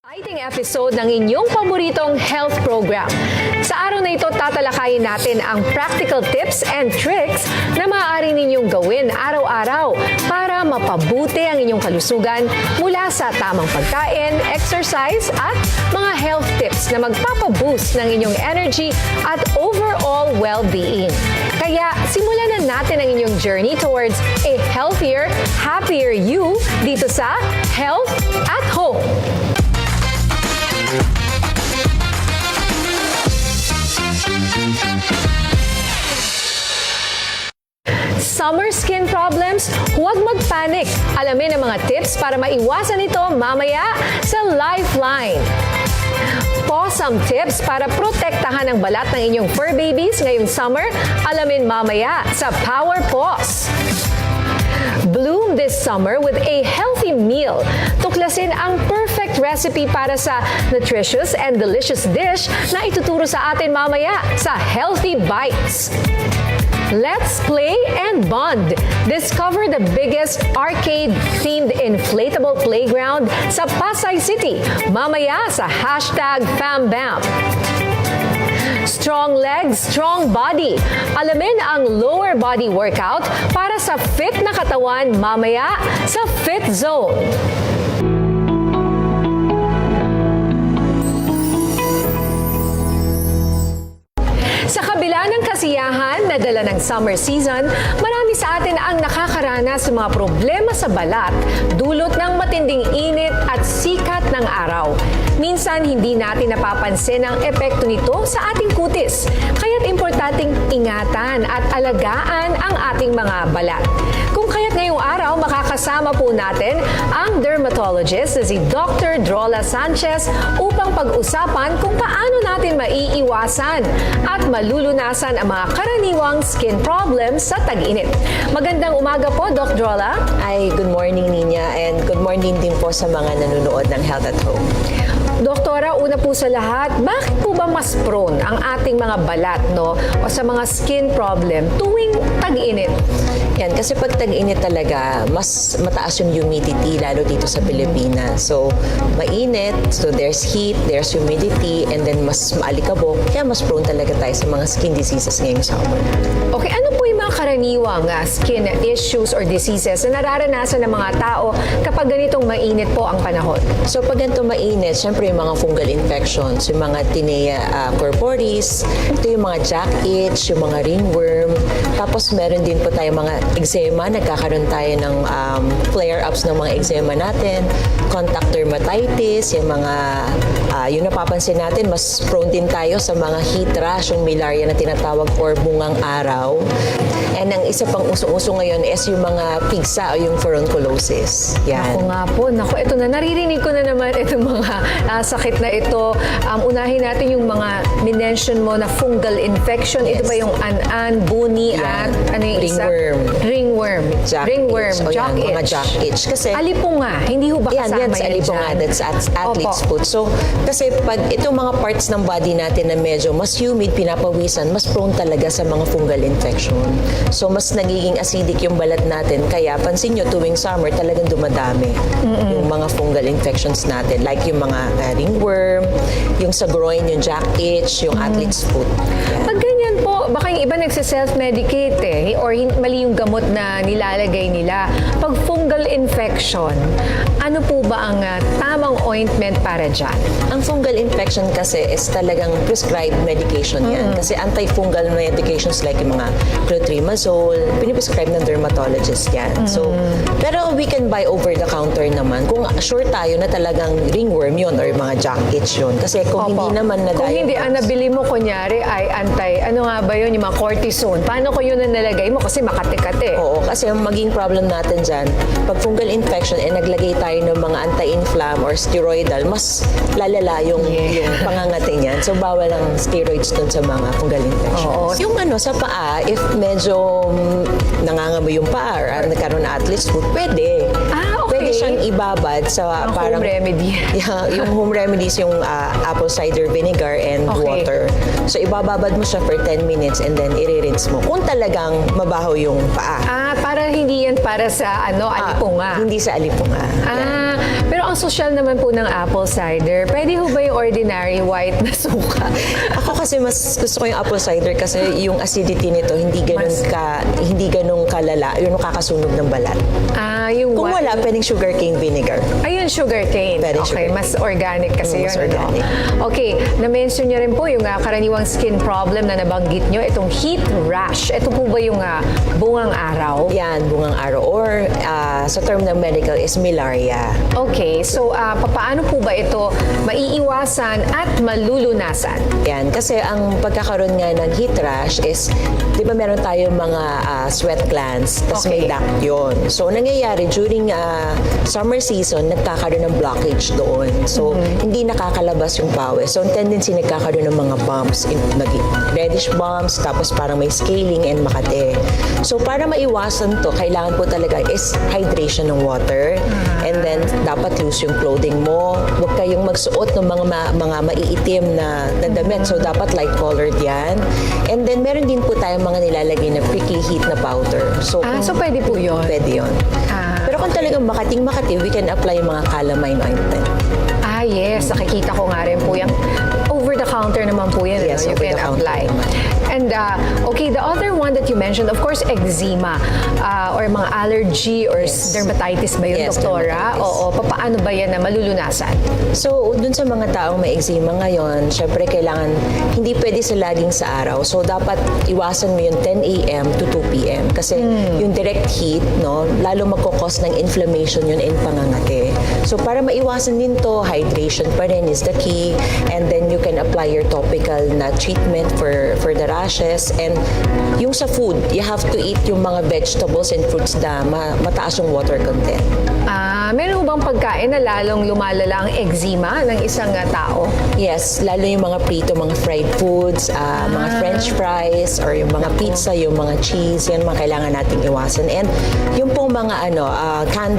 Exciting episode ng inyong paboritong health program. Sa araw na ito, tatalakayin natin ang practical tips and tricks na maaari ninyong gawin araw-araw para mapabuti ang inyong kalusugan mula sa tamang pagkain, exercise at mga health tips na magpapaboost ng inyong energy at overall well-being. Kaya simulan na natin ang inyong journey towards a healthier, happier you dito sa Health at Home. Summer skin problems? Huwag mag-panic. Alamin ang mga tips para maiwasan ito mamaya sa Lifeline. Pawsome tips para protektahan ang balat ng inyong fur babies ngayong summer? Alamin mamaya sa Power Paws. Bloom this summer with a healthy meal. Tuklasin ang perfect recipe para sa nutritious and delicious dish na ituturo sa atin mamaya sa Healthy Bites. Let's play and bond. Discover the biggest arcade-themed inflatable playground sa Pasay City. Mamaya sa #FamBam. Strong legs, strong body. Alamin ang lower body workout para sa fit na katawan mamaya sa Fit Zone. Sa kabila ng kasiyahan na dala ng summer season, marami sa atin ang nakakaranas ng mga problema sa balat dulot ng matinding init at sikat ng araw. Minsan, hindi natin napapansin ang epekto nito sa ating kutis, kaya't importanteng ingatan at alagaan ang ating mga balat. Kung kaya't ngayong araw, makakasama po natin ang dermatologist na si Dr. Drola Sanchez upang pag-usapan kung paano natin maiiwasan at malulunasan ang mga karaniwang skin problems sa tag-init. Magandang umaga po, Doc Drola. Ay, good morning, Nina, and good morning din po sa mga nanonood ng Health at Home. Doktora, una po sa lahat, bakit po ba mas prone ang ating mga balat o sa mga skin problem tuwing tag-init? Yan, kasi pag tag-init talaga, mas mataas yung humidity, lalo dito sa Pilipinas. So, mainit, so there's heat, there's humidity, and then mas maalikabok, kaya mas prone talaga tayo sa mga skin diseases ngayong summer. Okay, ano po yung mga karaniwang skin issues or diseases na nararanasan ng mga tao kapag ganitong mainit po ang panahon? So, pag ganito mainit, syempre yung mga fungal infections, yung mga tinea corporis, ito yung mga jack itch, yung mga ringworm, tapos meron din po tayo mga eczema, nagkakaroon tayo ng flare-ups ng mga eczema natin, contact dermatitis, yung mga, yung napapansin natin, mas prone din tayo sa mga heat rash, yung malaria na tinatawag or bungang araw. And ang isa pang uso-uso ngayon is yung mga pigsa o yung furunculosis. Yan. Ako nga po, ito na, naririnig ko na naman itong mga sakit na ito. Unahin natin yung mga minention mo na fungal infection. Yes. Ito ba yung an-an, buni, at ano yung ringworm. Ringworm. Ringworm, Jock itch. mga jock itch. Kasi alipunga, hindi ho ba kasama yan sa alipunga, that's athlete's foot. So, kasi pag itong mga parts ng body natin na medyo mas humid, pinapawisan, mas prone talaga sa mga fungal infection. So, mas nagiging acidic yung balat natin. Kaya, pansin nyo, tuwing summer, talagang dumadami yung mga fungal infections natin. Like yung mga ringworm, yung sa groin, yung jack itch, yung athlete's foot. Yan. Pag ganyan po, baka yung iba nagsiself-medicate or mali yung gamot na nilalagay nila. Pag fungal infection, ano po ba ang tamang ointment para dyan? Ang fungal infection kasi is talagang prescribed medication yan. Kasi antifungal medications like yung mga clotrimazole, piniprescribe ng dermatologist yan. So, pero we can buy over the counter naman kung sure tayo na talagang ringworm yun or mga jack itch yun. Kasi kung hindi naman na Kung hindi, ang nabili mo kunyari ay ano nga ba yun, yung mga cortisone. Paano ko yun ang nalagay mo? Kasi makati-kati. Oo, kasi ang maging problem natin dyan, pag fungal infection, naglagay tayo ng mga anti-inflam or steroidal, mas lalala yung pangangati niyan. So, bawal ang steroids dun sa mga fungal infections. Oo. Yung sa paa, if medyo nangangamoy yung paa or nagkaroon na athlete's foot, pwede. Pwede siyang ibabad sa parang home remedy. Yung home remedies, yung apple cider vinegar and water. So, ibababad mo siya for 10 minutes and then i-rinse mo. Kung talagang mabaho yung paa. Para hindi yan para sa alipunga. Hindi sa alipunga. Pero ang sosyal naman po ng apple cider. Pwede ho ba yung ordinary white na suka? Ako kasi mas gusto ko yung apple cider kasi yung acidity nito hindi ganun kalala, yung nakakasunog ng balat. Yung Kung wala, pwedeng sugarcane vinegar. Ayun, sugarcane. Pwede Okay, sugarcane. mas organic kasi Mas yun. organic. Ano? Okay, na-mention niyo rin po yung karaniwang skin problem na nabanggit nyo, itong heat rash. Ito po ba yung bungang araw? Yan, bungang araw. Or sa term ng medical is malaria. Okay, so papaano po ba ito maiiwasan at malulunasan? Yan, kasi ang pagkakaroon nga ng heat rash is, di ba meron tayong mga sweat glands, tapos Okay. may duct yun. So, nangyayari during summer season, nagkakaroon ng blockage doon. So, hindi nakakalabas yung pawis. So, ang tendency nagkakaroon ng mga bumps, reddish bumps, tapos parang may scaling and makate. So, para maiwasan to, kailangan po talaga is hydration ng water. And then, dapat loose yung clothing mo. Huwag kayong magsuot ng mga maiitim na damit. So, dapat light colored yan. And then, meron din po tayong mga nilalagay na prickly heat na powder. So, So pwede po yun? pwede yun. Pero kung talagang Makati, we can apply yung mga calamine ointment. Yes. Nakikita ko nga rin po yung over-the-counter naman po yan. Yes, You can over-the-counter apply. naman. And okay, the other one that you mentioned, of course, eczema or mga allergy or dermatitis ba yun, Yes, doktora? dermatitis. Oo, paano ba yan na malulunasan? So, dun sa mga taong may eczema ngayon, syempre kailangan, hindi pwede sa laging sa araw. So, dapat iwasan mo yung 10 a.m. to 2 p.m. Kasi yung direct heat, no, lalo magkakos ng inflammation yun and pangangati. So, para maiwasan din to, hydration pa rin is the key. And then, you can apply your topical na treatment for the rashes. And yung sa food, you have to eat yung mga vegetables and fruits na mataas yung water content. Meron bang pagkain na lalong lumalala ang eczema ng isang tao? Yes, lalo yung mga prito, mga fried foods, mga french fries, or yung mga pizza, yung mga cheese, yan mga kailangan nating iwasan. And yung pong mga canned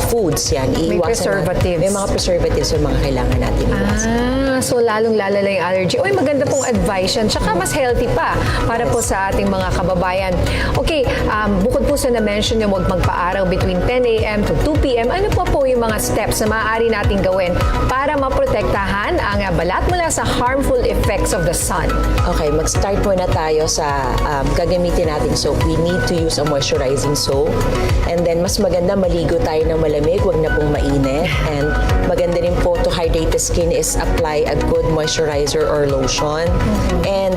foods, yan, iiwasan preservatives. May mga preservatives yung mga kailangan natin iwasan. So lalong lalala yung allergy. Uy, maganda pong advice yan. Tsaka mas healthy pa para po sa ating mga kababayan. Okay, bukod po sa na-mention yung huwag magpa-araw between 10 a.m. to 2 p.m., ano po yung mga steps na maaari nating gawin para maprotektahan ang balat mula sa harmful effects of the sun? Okay, mag-start muna tayo sa gagamitin nating soap. We need to use a moisturizing soap. And then, mas maganda maligo tayo ng malamig, huwag na pong mainit. And maganda rin po to hydrate the skin is apply a good moisturizer or lotion. And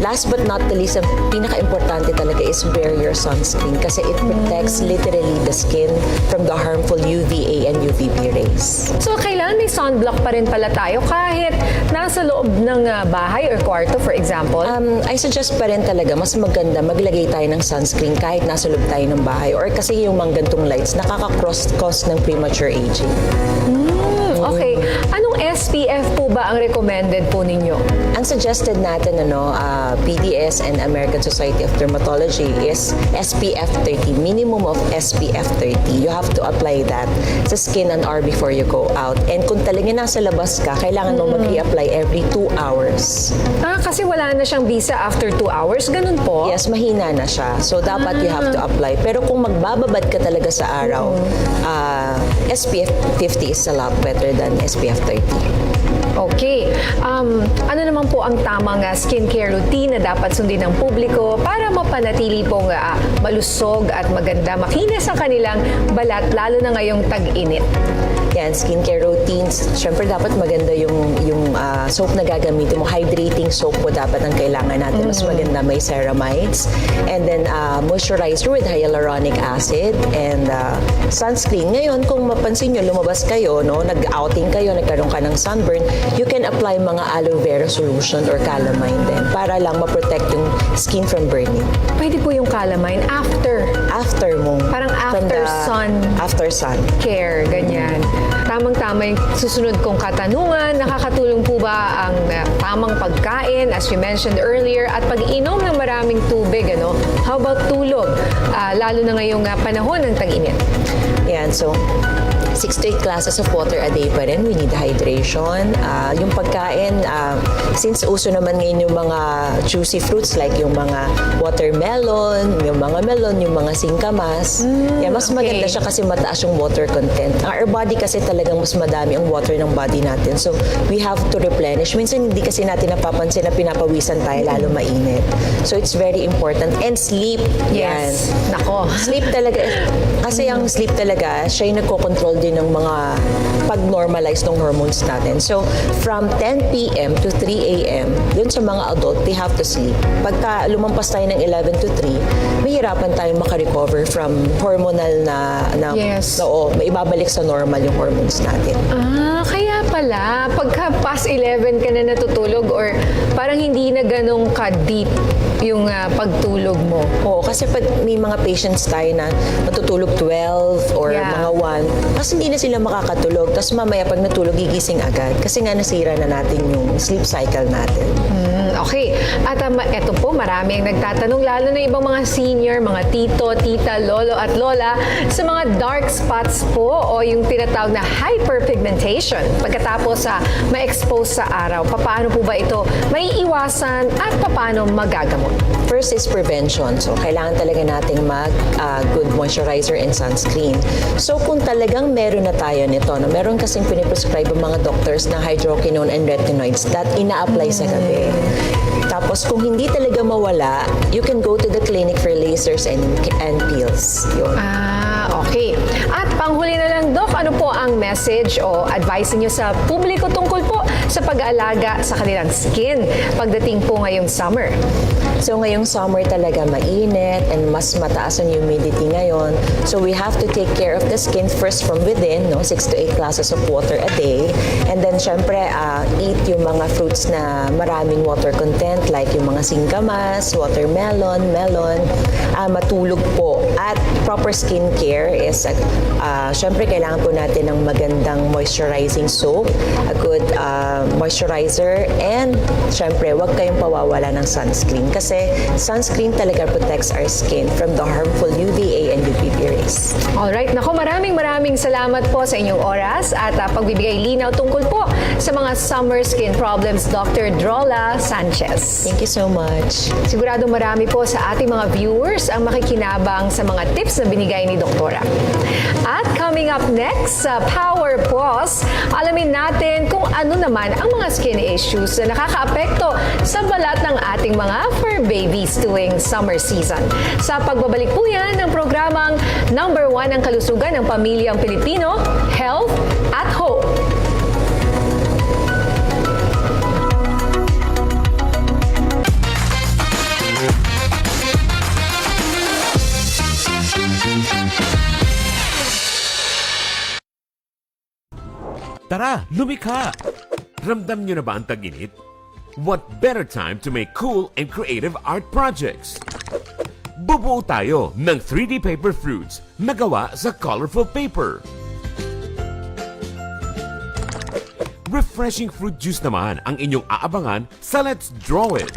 last but not the least, ang pinaka-importante talaga is wear your sunscreen kasi it protects literally the skin from the harmful UVA and UVB rays. So, kailangan may sunblock pa rin pala tayo kahit nasa loob ng bahay or kwarto, for example? I suggest pa rin talaga, mas maganda maglagay tayo ng sunscreen kahit nasa loob tayo ng bahay or kasi yung mga gantong lights nakaka-cause ng premature aging. Okay. Anong SPF po ba ang recommended po ninyo? Ang suggested natin, PDS and American Society of Dermatology is SPF 30, minimum of SPF 30. You have to apply that sa skin and hour before you go out. And kung talagang nasa labas ka, kailangan mo mag-i-apply every 2 hours. Kasi wala na siyang visa after 2 hours, ganun po? Yes, mahina na siya. So, dapat you have to apply. Pero kung magbababad ka talaga sa araw, SPF 50 is a lot better than SPF 30. Okay. Ano naman po ang tamang skincare routine na dapat sundin ng publiko para mapanatili pong malusog at maganda, makinis ang kanilang balat, lalo na ngayong tag-init? Yan, skincare routines. Siyempre, dapat maganda yung soap na gagamitin mo. Hydrating soap po dapat ang kailangan natin. Mas maganda may ceramides. And then, moisturizer with hyaluronic acid. And sunscreen. Ngayon, kung mapansin nyo, lumabas kayo, nag-outing kayo, nagkaroon ka ng sunburn, you can apply mga aloe vera solution or calamine din para lang ma-protect yung skin from burning. Pwede po yung calamine after After mo. Parang from after sun. After sun. care, ganyan. Tamang-tama yung susunod kong katanungan. Nakakatulong po ba ang tamang pagkain, as you mentioned earlier, at pag-inom ng maraming tubig, How about tulog? Lalo na ngayong panahon ng tag-init. Yan, so 6 to 8 glasses of water a day pa rin. We need hydration. Yung pagkain, since uso naman ngayon yung mga juicy fruits like yung mga watermelon, yung mga melon, yung mga singkamas. Yan, mas maganda siya kasi mataas yung water content. Our body kasi talagang mas madami ang water ng body natin. So, we have to replenish. Minsan hindi kasi natin napapansin na pinapawisan tayo lalo mainit. So, it's very important. And sleep. Yes. Yan. Nako. Sleep talaga. Kasi ang sleep talaga, siya yung nagko-control din ng mga pag-normalize ng hormones natin. So, from 10 p.m. to 3 a.m., dun sa mga adult, they have to sleep. Pagka lumampas tayo ng 11 to 3, mahirapan tayong makarecover from hormonal na Yes. maibabalik sa normal yung hormones natin. Kaya pala, pagka past 11 ka na natutulog or parang hindi na ganong ka-deep yung pagtulog mo. Oo, kasi pag may mga patients tayo na natutulog 12 or Yeah. mga 1, kasi hindi na sila makakatulog. Tapos mamaya pag natulog, gigising agad. Kasi nga nasira na natin yung sleep cycle natin. Okay. At eto po, marami ang nagtatanong, lalo na ibang mga senior, mga tito, tita, lolo at lola, sa mga dark spots po o yung tinatawag na hyperpigmentation pagkatapos ma-expose sa araw. Paano po ba ito may iwasan at paano magagamot? First is prevention. So, kailangan talaga nating good moisturizer and sunscreen. So, kung talagang meron na tayo nito, meron kasing piniprescribe ang mga doctors na hydroquinone and retinoids that ina-apply sa gabi. Tapos, kung hindi talaga mawala, you can go to the clinic for lasers and peels. Yun. Okay. At panghuli na lang, Doc, ano po ang message o advice niyo sa publiko tungkol po sa pag-aalaga sa kanilang skin pagdating po ngayong summer? So ngayong summer talaga mainit and mas mataas ang humidity ngayon. So we have to take care of the skin first from within, 6 to 8 glasses of water a day. And then syempre, eat yung mga fruits na maraming water content like yung mga singkamas, watermelon, melon. Matulog po. At proper skin care is, syempre kailangan po natin ng magandang moisturizing soap, a good moisturizer, and syempre, huwag kayong pawawala ng sunscreen. Kasi sunscreen talaga protects our skin from the harmful UVA and UVB rays. Alright, nako, maraming salamat po sa inyong oras at pagbibigay linaw tungkol po sa mga summer skin problems, Dr. Drola Sanchez. Thank you so much. Sigurado marami po sa ating mga viewers ang makikinabang sa mga tips na binigay ni Doktora. At coming up next sa Power Pause, alamin natin kung ano naman ang mga skin issues na nakakaapekto sa balat ng ating mga fur babies tuwing summer season. Sa pagbabalik po yan ng programang number 1 ang kalusugan ng pamilyang Pilipino, Health at Hope. Tara, lumikha! Ramdam nyo na ba ang tag-init? What better time to make cool and creative art projects? Bubuo tayo ng 3D paper fruits na gawa sa colorful paper. Refreshing fruit juice naman ang inyong aabangan sa Let's Draw It!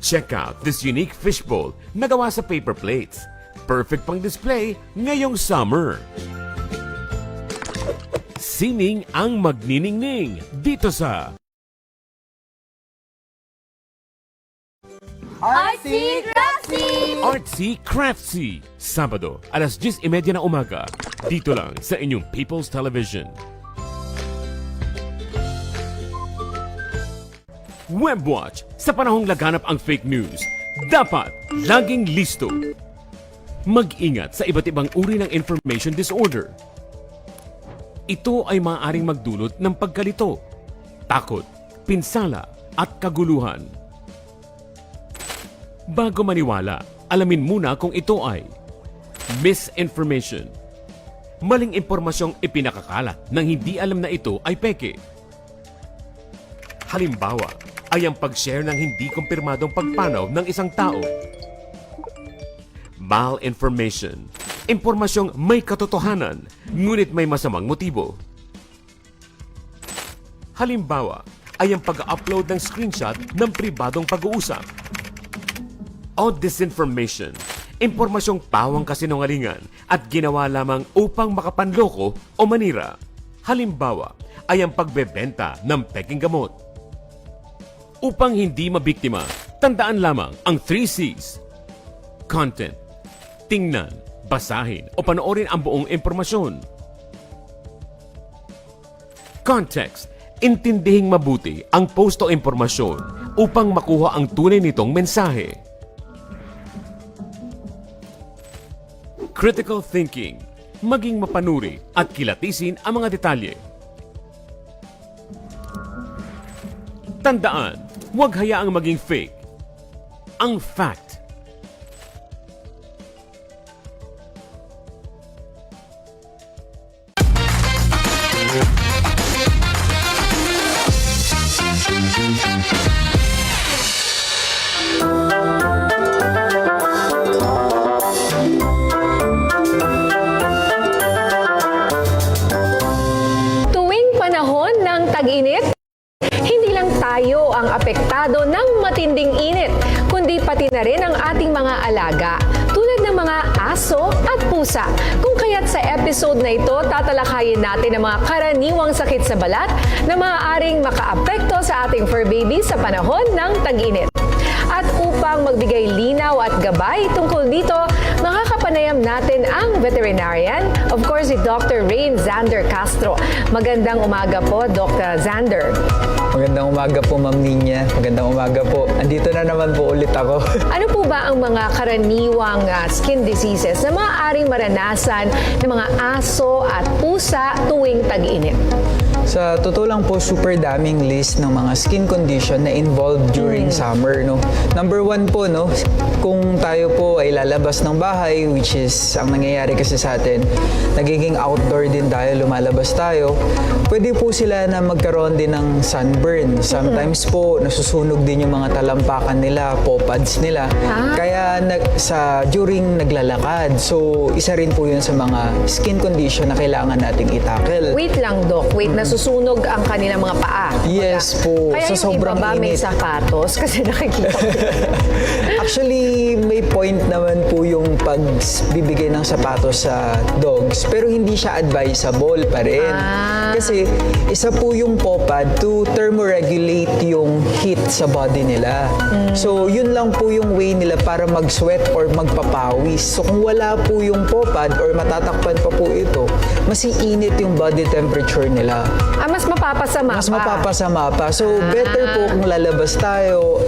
Check out this unique fishbowl na gawa sa paper plates. Perfect pang display ngayong summer. Sining ang magniningning dito sa Artsy Craftsy! Artsy Craftsy, Sabado, alas 10:30 ng umaga, dito lang sa inyong People's Television. Webwatch, sa panahong laganap ang fake news, dapat laging listo. Mag-ingat sa iba't ibang uri ng information disorder. Ito ay maaaring magdulot ng pagkalito, takot, pinsala at kaguluhan. Bago maniwala, alamin muna kung ito ay misinformation. Maling impormasyong ipinakakalat nang hindi alam na ito ay peke. Halimbawa, ay ang pag-share ng hindi kumpirmadong pagpanaw ng isang tao. Malinformation. Impormasyong may katotohanan, ngunit may masamang motibo. Halimbawa, ay ang pag-upload ng screenshot ng pribadong pag-uusap. O disinformation. impormasyong pawang kasinungalingan at ginawa lamang upang makapanloko o manira. Halimbawa ay ang pagbebenta ng peking gamot. Upang hindi mabiktima, tandaan lamang ang 3 C's. Content. Tingnan, basahin o panoorin ang buong impormasyon. Context. Intindihing mabuti ang post o impormasyon upang makuha ang tunay nitong mensahe. Critical thinking. Maging mapanuri at kilatisin ang mga detalye. Tandaan, huwag hayaang maging fake. Ang fact. Tuwing panahon ng tag-init, hindi lang tayo ang apektado ng matinding init, kundi pati na rin ang ating mga alaga, tulad ng mga aso at pusa. Kung kaya't sa episode na ito, tatalakayin natin ang mga karaniwang sakit sa balat na maaaring makaapekto sa ating fur baby sa panahon ng tag-init. At upang magbigay linaw at gabay tungkol dito, makakapanayam natin ang veterinarian, of course, si Dr. Rain Zander Castro. Magandang umaga po, Dr. Zander. Magandang umaga po, Ma'am Ninya. Magandang umaga po. Andito na naman po ulit ako. Ano po ba ang mga karaniwang skin diseases na maaaring maranasan ng mga aso at pusa tuwing tag-init? Sa totoo lang po, super daming list ng mga skin condition na involved during summer, no? Number 1 po, no? Kung tayo po ay lalabas ng bahay, which is ang nangyayari kasi sa atin, nagiging outdoor din tayo, lumalabas tayo, pwede po sila na magkaroon din ng sunburn. Sometimes po, nasusunog din yung mga talampakan nila, paw pads nila. Kaya during naglalakad. So, isa rin po yun sa mga skin condition na kailangan nating itackle. Wait lang, Doc. Wait, nasusunog ang kanilang mga paa. Yes po. Kaya Sa yung sobrang iba ba may init. sapatos? Kasi nakikita ko. Actually, may point naman po yung pagbibigay ng sapatos sa dogs, pero hindi siya advisable pa rin. Kasi isa po yung paw pad to thermoregulate yung heat sa body nila. So, yun lang po yung way nila para mag-sweat or magpapawis. So, kung wala po yung paw pad or matatakpan pa po ito, mas iinit yung body temperature nila. Mas mapapasama Mas pa. mapapasama pa. So, better po kung lalabas tayo,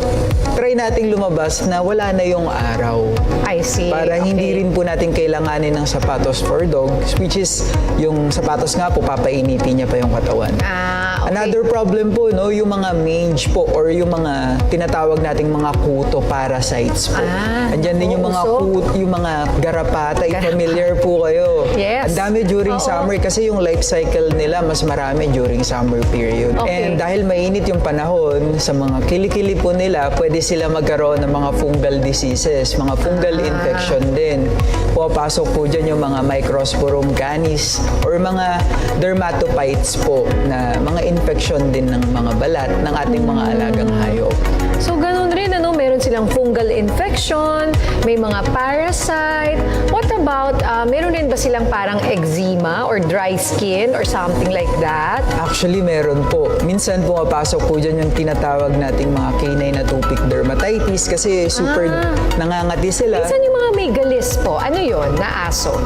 try nating lumabas na wala na yung araw. I see. Para hindi Okay. rin po natin kailanganin ng sapatos for dogs, which is yung sapatos nga po, papainitin niya pa yung katawan. Okay. Another problem po, no, yung mga mange po or yung mga tinatawag nating mga kuto parasites po. Andyan din yung mga uso. yung mga garapata, familiar po kayo. Yes. Ang dami during summer kasi yung life cycle nila mas marami during summer period. Okay. And dahil mainit yung panahon, sa mga kilikili po nila, pwede sila magkaroon ng mga fungal diseases, mga fungal infection din. Pumapasok po dyan yung mga Microsporum canis or mga dermatophytes po na mga infection din ng mga balat ng ating mga alagang hayop. So, ganun rin, meron silang fungal infection, may mga parasite. What about, meron din ba silang parang eczema or dry skin or something like that? Actually, meron po. Minsan pumapasok po dyan yung tinatawag nating mga canine atopic dermatitis kasi super nangangati sila. Minsan yung mga may galis po, ano yon na aso?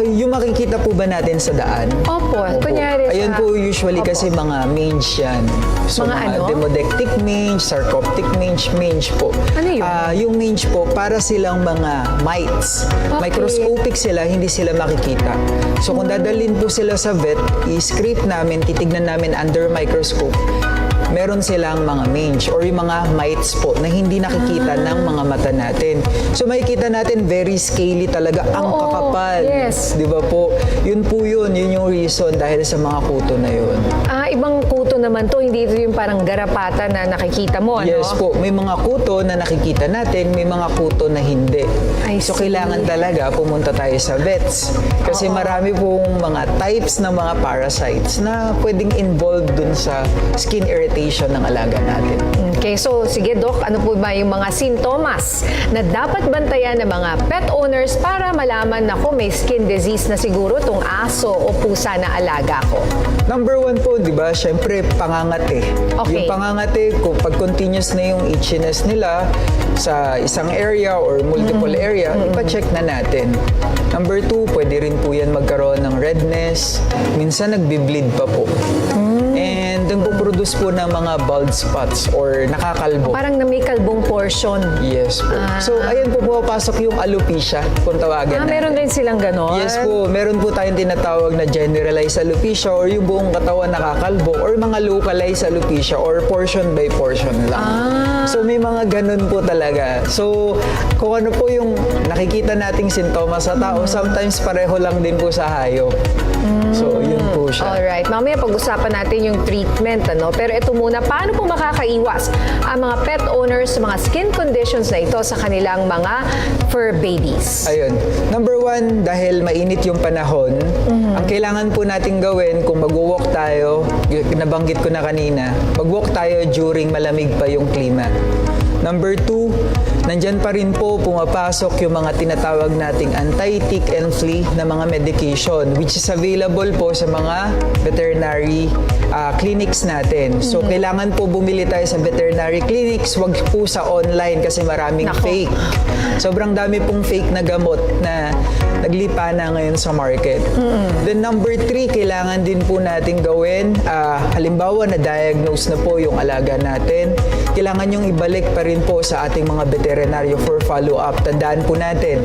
Yung makikita po ba natin sa daan? Opo, kunyari Ayun po usually Opo. kasi mga mange yan. So Mga ano? demodectic mange, sarcoptic mange po. Ano yun? Yung mange po, para silang mga mites. Okay. Microscopic sila, hindi sila makikita. So kung dadalhin po sila sa vet, i-scrape namin, titignan namin under microscope, meron silang mga mange or yung mga mites po na hindi nakikita ng mga mata natin. So makikita natin very scaly talaga, ang Oo, kakapal. yes. Di ba po? Yun po yun yung reason dahil sa mga kuto na yun. ibang kuto naman to, hindi ito yung parang garapata na nakikita mo, Yes no? po, may mga kuto na nakikita natin, may mga kuto na hindi. I So see. kailangan talaga pumunta tayo sa vets. Kasi marami pong mga types ng mga parasites na pwedeng involved dun sa skin irritation ng alaga natin. Okay, so sige Doc, ano po ba yung mga sintomas na dapat bantayan ng mga pet owners para malaman na may skin disease na siguro itong aso o pusa na alaga ko? Number one po, di ba, syempre pangangate. Okay. Yung pangangate, kung pag continuous na yung itchiness nila sa isang area or multiple area, ipa-check na natin. Number two, pwede rin po yan magkaroon ng redness. Minsan nagbi-bleed pa po. And nagpo-produce po ng mga bald spots or nakakalbo. Parang na may kalbong portion. Yes po. So, ayan po pumapasok yung alopecia, kung tawagan natin. Meron din silang ganon? Yes po, meron po tayong tinatawag na generalized alopecia or yung buong katawan nakakalbo or mga localized alopecia or portion by portion lang. So may mga ganun po talaga. So kung ano po yung nakikita nating sintomas sa tao, sometimes pareho lang din po sa hayop. So yun po siya. Alright, mamaya pag-usapan natin yung treatment, ano? Pero ito muna, paano po makakaiwas ang mga pet owners sa mga skin conditions na ito sa kanilang mga fur babies? Ayun. Number one, dahil mainit yung panahon, ang kailangan po nating gawin kung mag-walk tayo, nabanggit ko na kanina, mag-walk tayo during malamig pa yung klima. Number two, nandyan pa rin po pumapasok yung mga tinatawag nating anti-tick and flea na mga medication which is available po sa mga veterinary clinics natin. So, kailangan po bumili tayo sa veterinary clinics, wag po sa online kasi maraming Nako. fake. Sobrang dami pong fake na gamot na naglipa na ngayon sa market. Then number three, kailangan din po natin gawin, halimbawa na-diagnose na po yung alaga natin, kailangan yung ibalik pa rin po sa ating mga veterinaryo for follow-up. Tandaan po natin,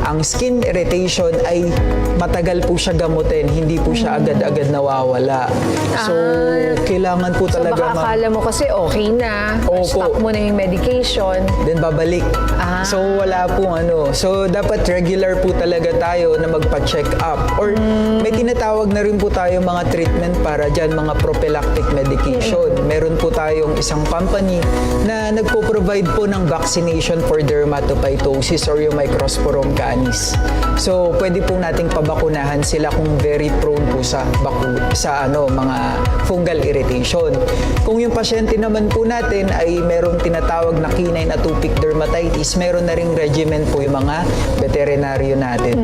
ang skin irritation ay matagal po siya gamutin, hindi po siya agad-agad nawawala. So, kailangan po So talaga baka akala mo kasi okay na, Opo. stop mo na yung medication. then babalik. So wala pong ano. So dapat regular po talaga tayo na magpa-check up. Or may tinatawag na rin po tayo mga treatment para dyan, mga prophylactic medication. Meron po tayong isang company na nagpo-provide po ng vaccination for dermatophytosis or yung Microsporum canis. So pwede po nating pabakunahan sila kung very prone po sa mga fungal irritation. Kung yung pasyente naman po natin ay merong tinatawag na canine atopic dermatitis, meron na ring regimen po yung mga veterinaryo natin.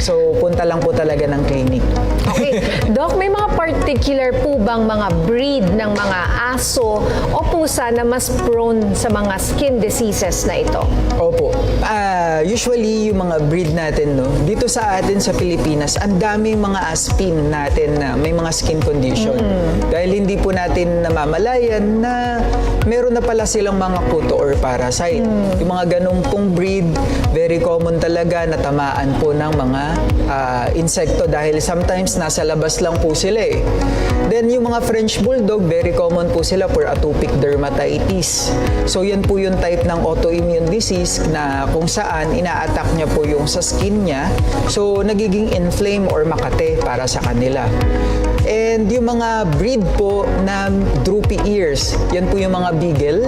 So, punta lang po talaga ng clinic. Okay. Doc, may mga particular po bang mga breed ng mga aso o pusa na mas prone sa mga skin diseases na ito? Opo. Usually, yung mga breed natin, no, dito sa atin sa Pilipinas, ang daming mga aspin natin na may mga skin condition. Dahil hindi po natin namamalayan na meron na pala silang mga kuto or parasite. Yung mga ganong pong breed, very common talaga na tamaan po ng mga insekto dahil sometimes nasa labas lang po sila eh. Then yung mga French Bulldog, very common po sila for atopic dermatitis. So yan po yung type ng autoimmune disease na kung saan ina-attack niya po yung sa skin niya. So nagiging inflame or makate para sa kanila. And yung mga breed po na droopy ears, yan po yung mga beagle.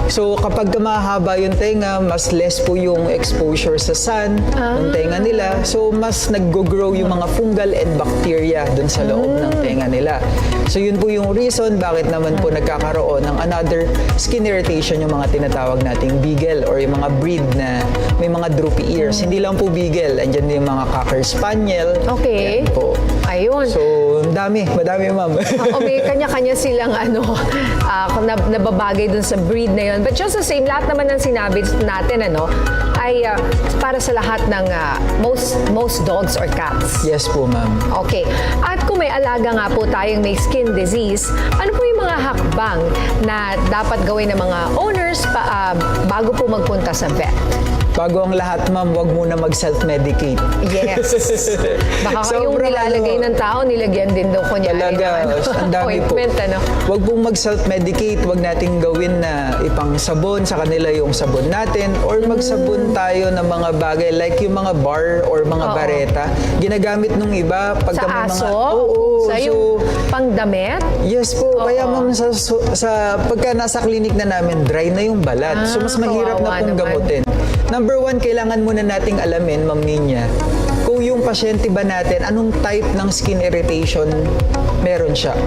So kapag mahaba yung tenga, mas less po yung exposure sa sun ng tenga nila. So mas nag-grow yung mga fungal and bacteria dun sa loob ng tenga nila. So yun po yung reason bakit naman po nagkakaroon ng another skin irritation yung mga tinatawag nating beagle or yung mga breed na may mga droopy ears. Hindi lang po beagle, andyan din yung mga cocker spaniel. Okay. Yan po. Ayun. So, madami ma'am. O may kanya-kanya silang nababagay dun sa breed na yun. But just the same, lahat naman ng sinabi natin ay para sa lahat ng most dogs or cats. Yes po ma'am. Okay. At kung may alaga nga po tayong may skin disease, ano po yung mga hakbang na dapat gawin ng mga owners bago po magpunta sa vet? bago ang lahat, ma'am, wag muna mag-self-medicate. Yes. Baka yung Sobrang nilalagay ng tao, nilagyan din daw kunyari Talaga, ang dami po. appointment, ano? Huwag pong mag-self-medicate, huwag nating gawin na ipang sabon sa kanila yung sabon natin or magsabon tayo ng mga bagay like yung mga bar or mga Oo. bareta. Ginagamit nung iba pagka Sa may mga... aso? Oo, Sa yung pangdamit? yes po, kaya ma'am sa pagka nasa klinik na namin, dry na yung balat. So mas mahirap na kawawa pong naman. gamutin. Number one, kailangan muna nating alamin, Ma'am Ninya, kung yung pasyente ba natin, anong type ng skin irritation meron siya.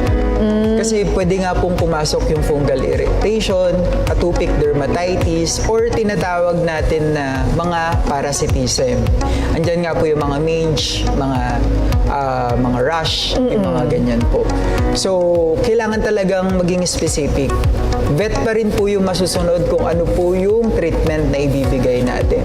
Kasi pwede nga pong pumasok yung fungal irritation, atopic dermatitis, or tinatawag natin na mga parasitism. Andyan nga po yung mga mange, mga rash, yung mga ganyan po. So, kailangan talagang maging specific. Vet pa rin po yung masusunod kung ano po yung treatment na ibibigay natin.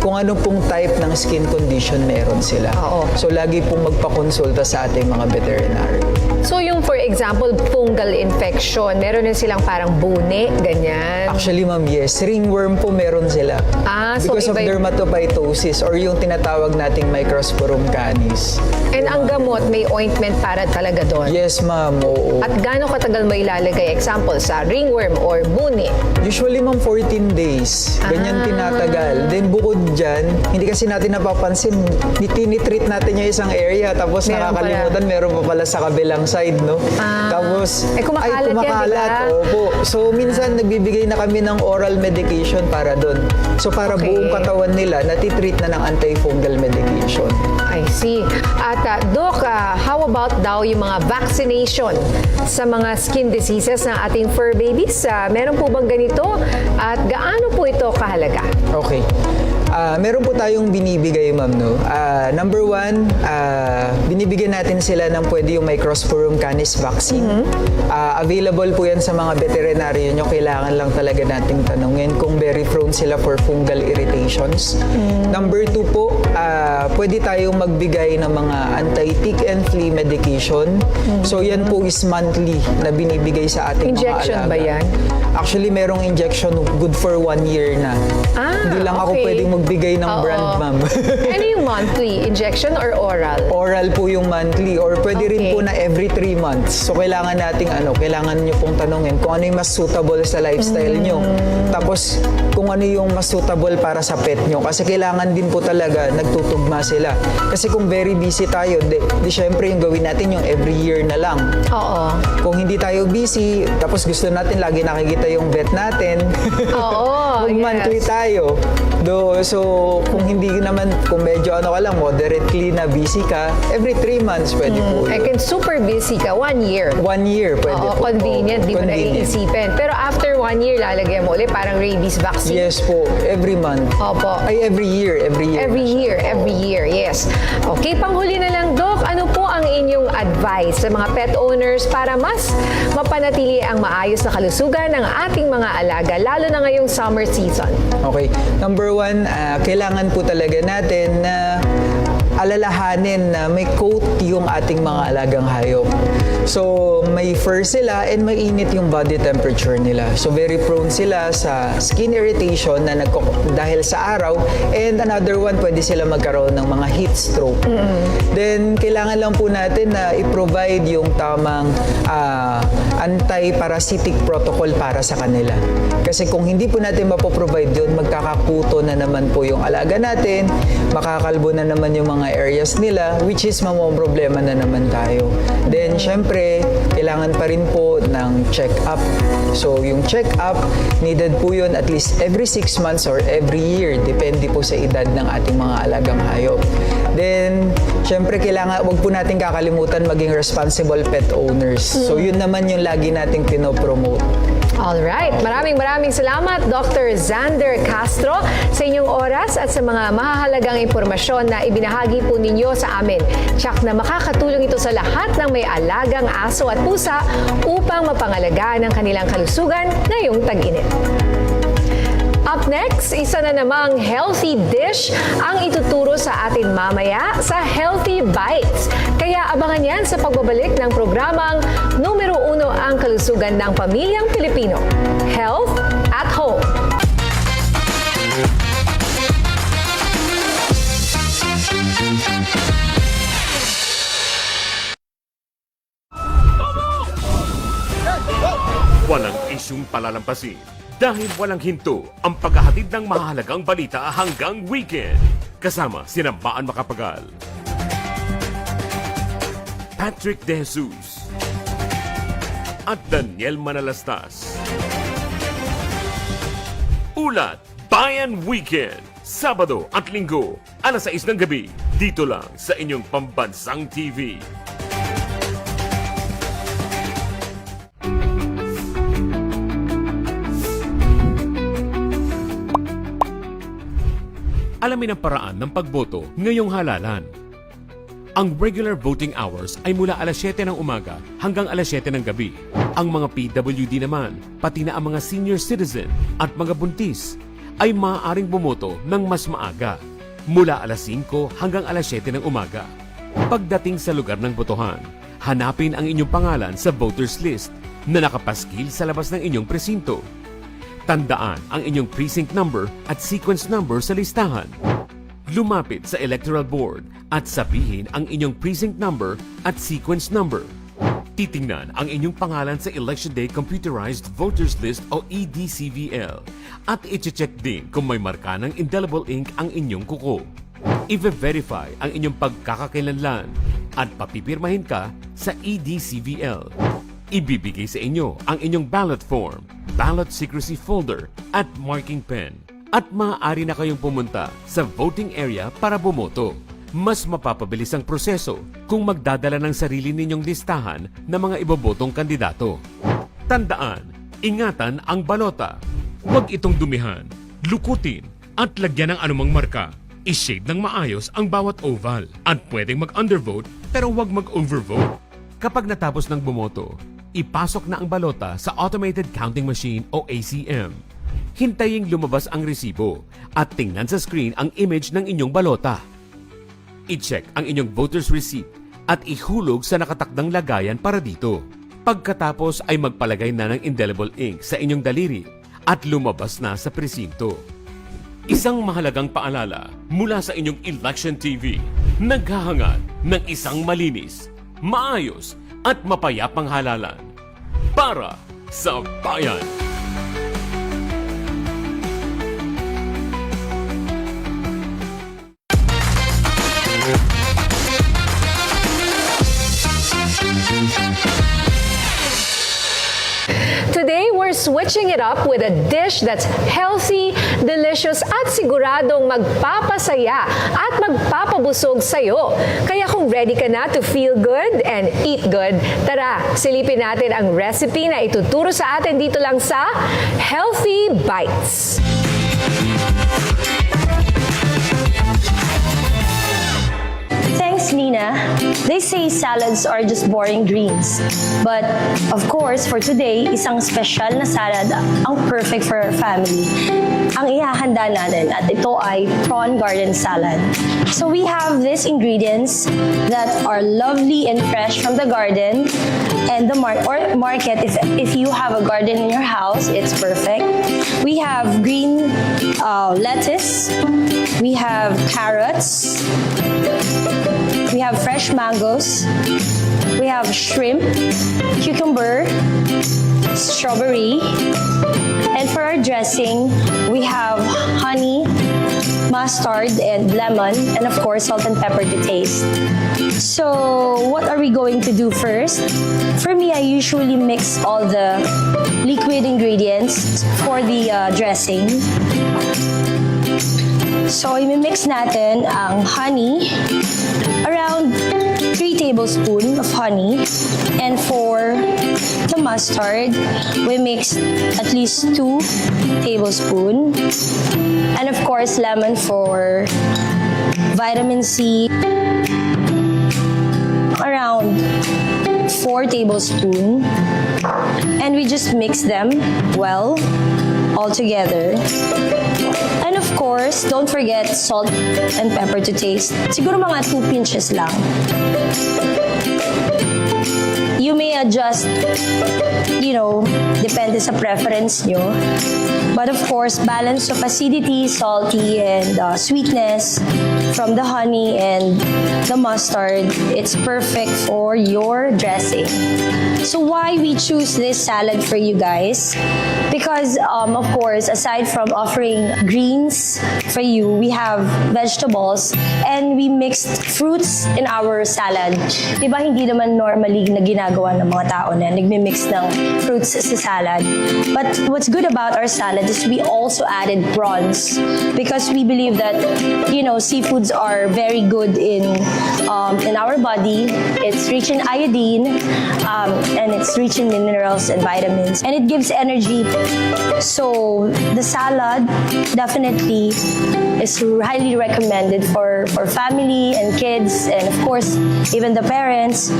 Kung ano pong type ng skin condition meron sila. Oo. So, lagi pong magpakonsulta sa ating mga veterinary. So yung for example, fungal infection, meron din silang parang bune, ganyan. Actually, ma'am, yes. Ringworm po meron sila. So Because of iba yung- dermatophytosis or yung tinatawag nating Microsporum canis. And ang gamot, may ointment para talaga doon. Yes, ma'am. Oo. At gaano katagal mo ilalagay? Example, sa ringworm or bune. Usually, ma'am, 14 days. Ganyan tinatagal. Then, bukod dyan, hindi kasi natin napapansin, tinitreat natin yung isang area, tapos Meron nakakalimutan, meron pa pala sa kabilang side, no? Tapos, kumakalat yan, kumakalat. di ba? Opo. So, minsan, nagbibigay na kami ng oral medication para doon. So, para Okay. buong katawan nila, natitreat na ng antifungal medication. I see. At Doc, how about daw yung mga vaccination sa mga skin diseases ng ating fur babies? Meron po bang ganito? At gaano po ito kahalaga? Okay. Meron po tayong binibigay, ma'am, no? Number one, binibigyan natin sila ng pwede yung Microsporum canis vaccine. Available po yan sa mga veterinaryo nyo. Kailangan lang talaga nating tanungin kung very prone sila for fungal irritations. Number two po, pwede tayong magbigay ng mga anti-tick and flea medication. So yan po is monthly na binibigay sa ating Injection mga alaga. ba yan? Actually, merong injection good for 1 year na. Hindi lang ako okay. pwedeng magbigay ng Oo. brand, ma'am. Ano yung monthly? Injection or oral? Oral po yung monthly or pwede rin Okay. po na every 3 months. So kailangan nyo pong tanungin kung ano yung mas suitable sa lifestyle nyo. Tapos kung ano yung mas suitable para sa pet nyo. Kasi kailangan din po talaga nagtutugma sila. Kasi kung very busy tayo, di syempre yung gawin natin yung every year na lang. Oo. Kung hindi tayo busy, tapos gusto natin lagi nakikita yung vet natin, Oo. mag-monthly yes. tayo. So, kung hindi naman, kung medyo ano ka lang, moderately na busy ka, every 3 months pwede po. I can super busy ka, 1 year. 1 year pwede Oo, po. convenient, di mo na Convenient. iisipin. Pero after 1 year, lalagyan mo ulit parang rabies vaccine. Yes po, every month. Opo. Ay, every year. Every year, yes. Okay, panghuli na lang, Doc, ano po ang inyong advice sa mga pet owners para mas mapanatili ang maayos na kalusugan ng ating mga alaga, lalo na ngayong summer season? Okay. Number one, kailangan po talaga natin na alalahanin na may coat yung ating mga alagang hayop. So, may fur sila and mainit yung body temperature nila. So, very prone sila sa skin irritation na dahil sa araw. And another one, pwede sila magkaroon ng mga heat stroke. Then, kailangan lang po natin na i-provide yung tamang anti-parasitic protocol para sa kanila. Kasi kung hindi po natin mapoprovide yun, magkakakuto na naman po yung alaga natin, makakalbo na naman yung mga areas nila, which is problema na naman tayo. Then, syempre, kailangan pa rin po ng check-up. So, yung check-up, needed po yun at least every 6 months or every year, depende po sa edad ng ating mga alagang hayop. Then, syempre, wag po natin kakalimutan maging responsible pet owners. So, yun naman yung lagi nating pinopromote. Alright, maraming salamat Dr. Xander Castro sa inyong oras at sa mga mahahalagang impormasyon na ibinahagi po ninyo sa amin. Tsak na makakatulong ito sa lahat ng may alagang aso at pusa upang mapangalagaan ang kanilang kalusugan ngayong tag-init. Up next, isa na namang healthy dish ang ituturo sa atin mamaya sa Healthy Bites. Kaya abangan yan sa pagbabalik ng programang numero 1 ang kalusugan ng pamilyang Pilipino. Health at Home. isyung palalampasin. Dahil walang hinto ang paghahatid ng mahalagang balita hanggang weekend. Kasama sina Maan Macapagal, Patrick De Jesus, at Daniel Manalastas. Ulat Bayan Weekend, Sabado at Linggo, alas 6 ng gabi, dito lang sa inyong pambansang TV. Alamin ang paraan ng pagboto ngayong halalan. Ang regular voting hours ay mula alas 7 ng umaga hanggang alas 7 ng gabi. Ang mga PWD naman, pati na ang mga senior citizen at mga buntis, ay maaaring bumoto ng mas maaga, mula alas 5 hanggang alas 7 ng umaga. Pagdating sa lugar ng botohan, hanapin ang inyong pangalan sa voters list na nakapaskil sa labas ng inyong presinto. Tandaan ang inyong precinct number at sequence number sa listahan. Lumapit sa Electoral Board at sabihin ang inyong precinct number at sequence number. Titingnan ang inyong pangalan sa Election Day Computerized Voters List o EDCVL at i-check din kung may marka ng indelible ink ang inyong kuko. I-verify ang inyong pagkakakilanlan at papipirmahin ka sa EDCVL. Ibibigay sa inyo ang inyong ballot form, ballot secrecy folder at marking pen. At maaari na kayong pumunta sa voting area para bumoto. Mas mapapabilis ang proseso kung magdadala ng sarili ninyong listahan ng mga ibobotong kandidato. Tandaan, ingatan ang balota. Huwag itong dumihan, lukutin at lagyan ng anumang marka. I-shade ng maayos ang bawat oval at pwedeng mag-undervote pero huwag mag-overvote. Kapag natapos ng bumoto, ipasok na ang balota sa Automated Counting Machine o ACM. Hintaying lumabas ang resibo at tingnan sa screen ang image ng inyong balota. I-check ang inyong voter's receipt at ihulog sa nakatakdang lagayan para dito. Pagkatapos ay magpalagay na ng indelible ink sa inyong daliri at lumabas na sa presinto. Isang mahalagang paalala mula sa inyong Election TV, naghahangad ng isang malinis, maayos at mapayapang halalan para sa bayan. Today, we're switching it up with a dish that's healthy, delicious at siguradong magpapasaya at magpapabusog sa'yo. Kaya kung ready ka na to feel good and eat good, tara, silipin natin ang recipe na ituturo sa atin dito lang sa Healthy Bites. Thanks, Nina. They say salads are just boring greens. But, of course, for today, isang special na salad ang perfect for our family. Ang ihahanda natin at ito ay prawn garden salad. So we have these ingredients that are lovely and fresh from the garden and the market. If you have a garden in your house, it's perfect. We have green lettuce. We have carrots. We have fresh mangoes. We have shrimp, cucumber, strawberry. And for our dressing, we have honey, mustard, and lemon, and of course, salt and pepper to taste. So, what are we going to do first? For me, I usually mix all the liquid ingredients for the dressing. So, i-mix natin ang honey, around 3 tablespoons of honey. And for the mustard, we mix at least 2 tablespoons. And of course, lemon for vitamin C, around 4 tablespoons. And we just mix them well all together. And of course, don't forget salt and pepper to taste. Siguro mga 2 pinches lang. You may may adjust, depende sa preference nyo. But of course, balance of acidity, salty, and sweetness from the honey and the mustard, it's perfect for your dressing. So why we choose this salad for you guys? Because, of course, aside from offering greens for you, we have vegetables and we mixed fruits in our salad. Diba hindi naman normally na ginagawa ng mga tao na nagmi-mix ng fruits sa salad. But what's good about our salad is we also added prawns because we believe that, seafoods are very good in our body. It's rich in iodine and it's rich in minerals and vitamins and it gives energy. So the salad definitely is highly recommended for family and kids and of course even the parents.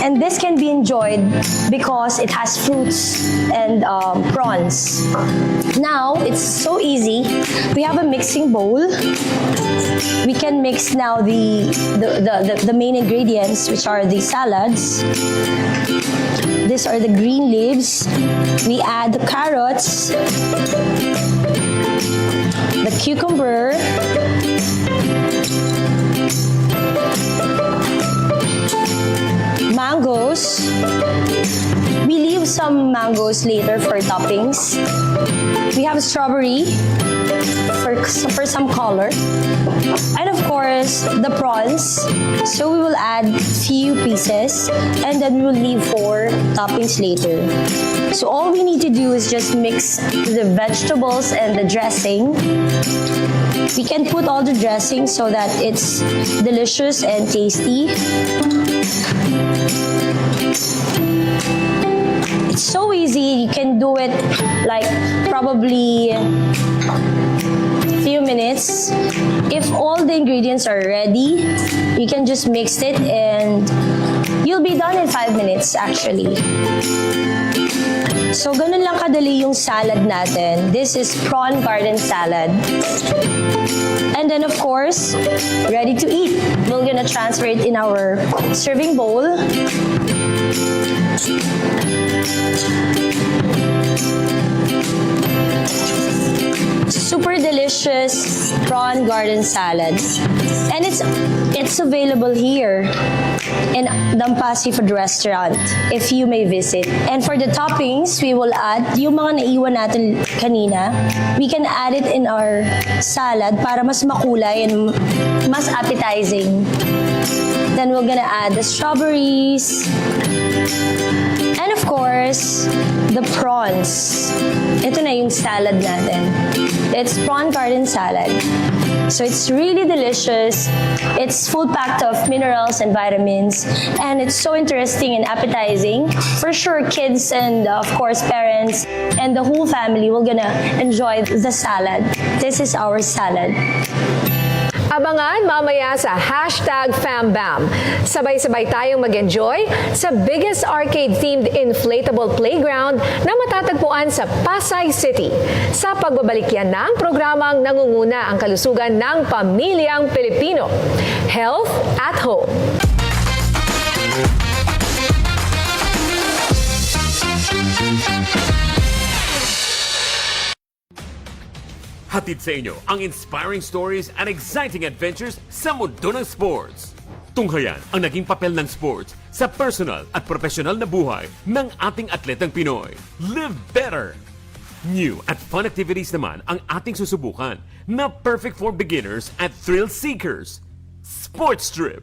And this can be enjoyed because it has fruits and prawns. Now it's so easy. We have a mixing bowl. We can mix now the main ingredients, which are the salads. These are the green leaves. We add the carrots, the cucumber, mangoes. We leave some mangoes later for toppings. We have strawberry for some color. And of course, the prawns. So we will add few pieces and then we will leave for toppings later. So all we need to do is just mix the vegetables and the dressing. We can put all the dressing so that it's delicious and tasty. It's so easy. You can do it like probably few minutes. If all the ingredients are ready, you can just mix it and you'll be done in 5 minutes actually. So ganun lang kadali yung salad natin. This is prawn garden salad. And then of course, ready to eat. We're gonna transfer it in our serving bowl. Super delicious prawn garden salad. And it's available here in Dampasi Food Restaurant if you may visit. And for the toppings, we will add yung mga naiwan natin kanina. We can add it in our salad para mas makulay and mas appetizing. Then we're gonna add the strawberries. And of course, the prawns. Ito na yung salad natin. It's prawn garden salad. So it's really delicious. It's full packed of minerals and vitamins. And it's so interesting and appetizing. For sure, kids and of course parents and the whole family will gonna enjoy the salad. This is our salad. Abangan mamaya sa #FamBam. Sabay-sabay tayong mag-enjoy sa biggest arcade-themed inflatable playground na matatagpuan sa Pasay City. Sa pagbabalik yan ng programang nangunguna ang kalusugan ng pamilyang Pilipino. Health at Home. Hatid sa inyo ang inspiring stories and exciting adventures sa mundo ng sports. Tunghayan ang naging papel ng sports sa personal at profesional na buhay ng ating atletang Pinoy. Live better! New at fun activities naman ang ating susubukan na perfect for beginners at thrill seekers. Sports Trip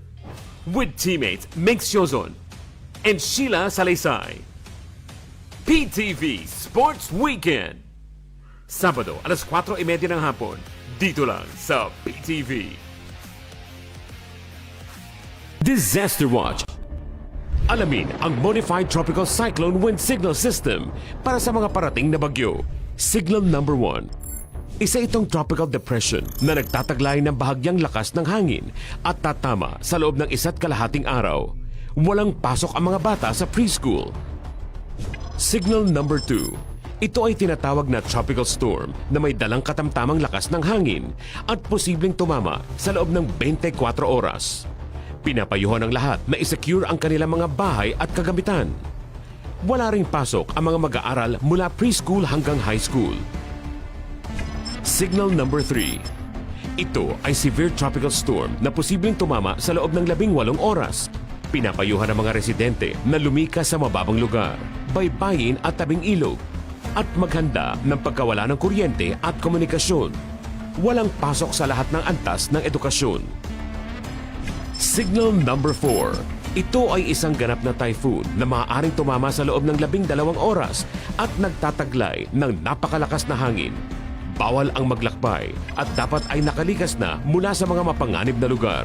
with teammates Mix Siozon and Sheila Salaysay. PTV Sports Weekend. Sabado, alas 4:30 ng hapon, dito lang sa PTV. Disaster Watch. Alamin ang Modified Tropical Cyclone Wind Signal System para sa mga parating na bagyo. Signal number 1. Isa itong tropical depression na nagtataglay ng bahagyang lakas ng hangin at tatama sa loob ng 1.5 araw. Walang pasok ang mga bata sa preschool. Signal number 2. Ito ay tinatawag na tropical storm na may dalang katamtamang lakas ng hangin at posibleng tumama sa loob ng 24 oras. Pinapayuhan ng lahat na isecure ang kanilang mga bahay at kagamitan. Wala ring pasok ang mga mag-aaral mula preschool hanggang high school. Signal number 3. Ito ay severe tropical storm na posibleng tumama sa loob ng 18 oras. Pinapayuhan ng mga residente na lumikas sa mababang lugar, baybayin at tabing ilog, at maghanda ng pagkawala ng kuryente at komunikasyon. Walang pasok sa lahat ng antas ng edukasyon. Signal number 4. Ito ay isang ganap na typhoon na maaaring tumama sa loob ng 12 oras at nagtataglay ng napakalakas na hangin. Bawal ang maglakbay at dapat ay nakalikas na mula sa mga mapanganib na lugar.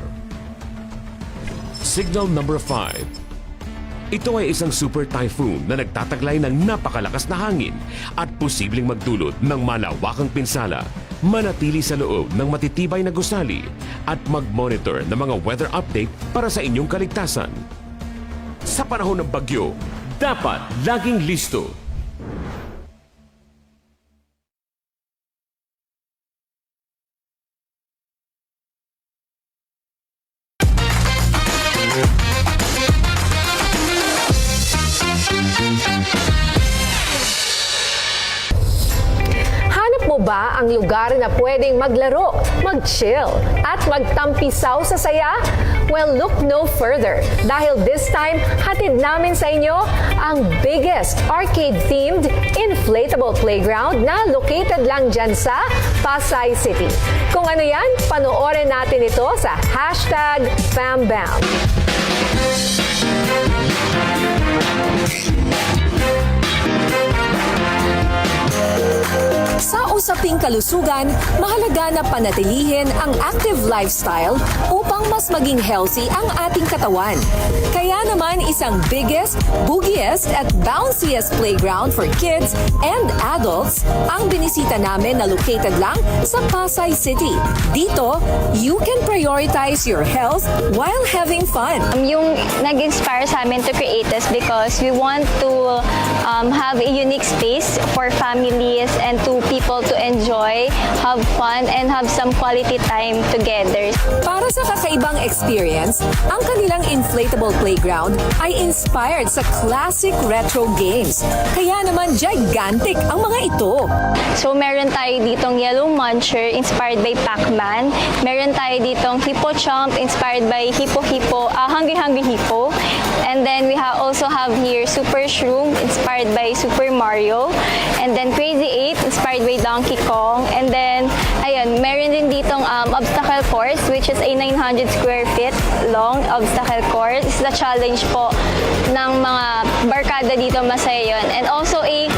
Signal number 5. Ito ay isang super typhoon na nagtataglay ng napakalakas na hangin at posibleng magdulot ng malawakang pinsala. Manatili sa loob ng matitibay na gusali at mag-monitor ng mga weather update para sa inyong kaligtasan. Sa panahon ng bagyo, dapat laging listo. Hanap mo ba ang lugar na pwedeng maglaro, mag-chill, at magtampisaw sa saya? Well, look no further. Dahil this time, hatid namin sa inyo ang biggest arcade-themed inflatable playground na located lang dyan sa Pasay City. Kung ano yan, panoorin natin ito sa #FamBam. Sa usaping kalusugan, mahalaga na panatilihin ang active lifestyle upang mas maging healthy ang ating katawan. Kaya naman isang biggest, boogiest at bounciest playground for kids and adults ang binisita namin na located lang sa Pasay City. Dito, you can prioritize your health while having fun. Yung nag-inspire sa amin to create this because we want to have a unique space for families and to people to enjoy, have fun, and have some quality time together. Para sa kakaibang experience, ang kanilang inflatable playground ay inspired sa classic retro games. Kaya naman gigantic ang mga ito. So meron tayo ditong Yellow Muncher inspired by Pac-Man. Meron tayo ditong Hippo Chomp inspired by Hippo Hippo, Hungry Hungry Hippo. And then we also have here Super Shroom inspired by Super Mario. And then Crazy 8 inspired by Donkey Kong. And then, ayun, meron din ditong obstacle course which is a 900 square feet long obstacle course. It's the challenge po ng mga barkada dito, masaya yun. And also a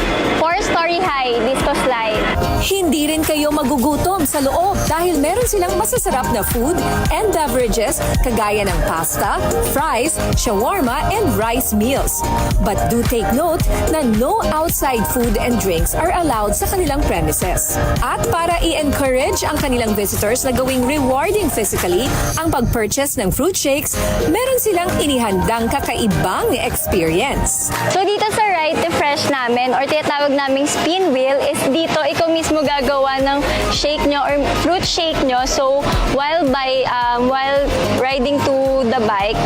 4-story high disco slide. Hindi rin kayo magugutom sa loob dahil meron silang masasarap na food and beverages kagaya ng pasta, fries, shawarma, and rice meals. But do take note na no outside food and drinks are allowed sa kanilang premises. At para i-encourage ang kanilang visitors na gawing rewarding physically ang pag-purchase ng fruit shakes, meron silang inihandang kakaibang experience. So dito sa Ride to Fresh namin or tinatawag naming spin wheel is dito ikaw mismo gagawa ng shake nyo or fruit shake nyo. So while riding to the bike,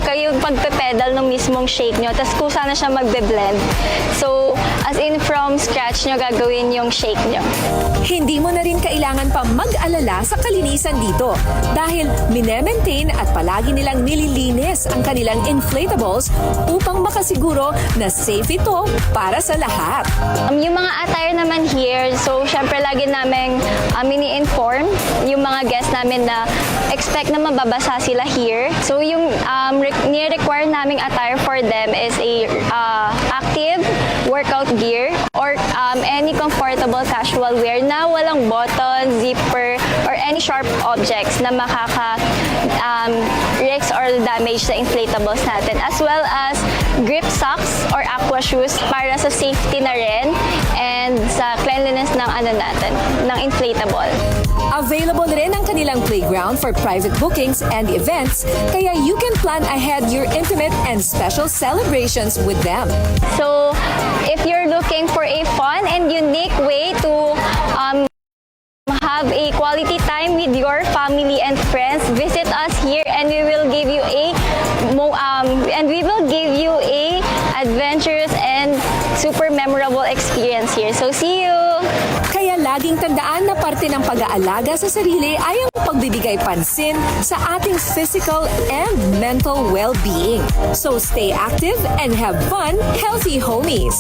kayo pagpe-pedal ng mismong shake nyo, tapos kusa na siya magbe-blend. So as in from scratch nyo gagawin yung shake nyo. Hindi mo na rin kailangan pa mag-alala sa kalinisan dito dahil minemaintain at palagi nilang nililinis ang kanilang inflatables upang makasiguro na safe ito para sa lahat. Yung mga attire naman here, so syempre lagi namin ini-inform yung mga guests namin na expect na mababasa sila here. So yung ni-require naming attire for them is a active workout gear or any comfortable casual wear na walang button, zipper, or any sharp objects na risk or damage sa inflatables natin. As well as grip socks or aqua shoes para sa safety na rin and sa cleanliness ng ng inflatable. Available rin ang kanilang playground for private bookings and events, kaya you can plan ahead your intimate and special celebrations with them. So, if you're looking for a fun and unique way to have a quality time with your family and friends, visit us here and we will give ng pag-aalaga sa sarili ay ang pagbibigay pansin sa ating physical and mental well-being. So stay active and have fun, healthy homies!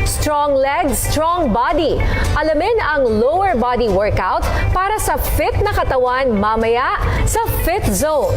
Strong legs, strong body. Alamin ang lower body workout para sa fit na katawan mamaya sa Fit Zone.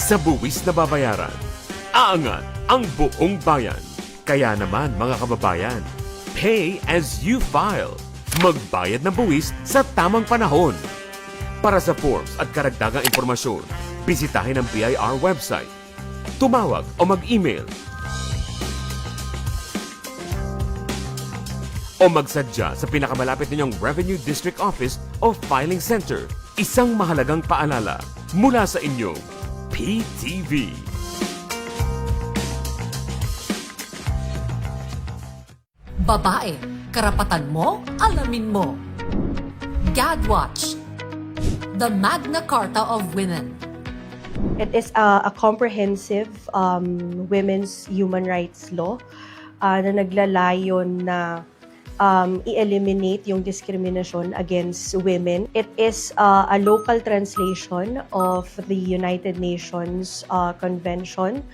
Sa buwis na babayaran, aangat ang buong bayan. Kaya naman mga kababayan, pay as you file. Magbayad ng buwis sa tamang panahon. Para sa forms at karagdagang impormasyon, bisitahin ang BIR website. Tumawag o mag-email. O magsadya sa pinakamalapit ninyong Revenue District Office o Filing Center. Isang mahalagang paalala mula sa inyong PTV. Babae, karapatan mo, alamin mo. GADWatch, the Magna Carta of Women. It is a comprehensive women's human rights law na naglalayon na i-eliminate yung discrimination against women. It is a local translation of the United Nations Convention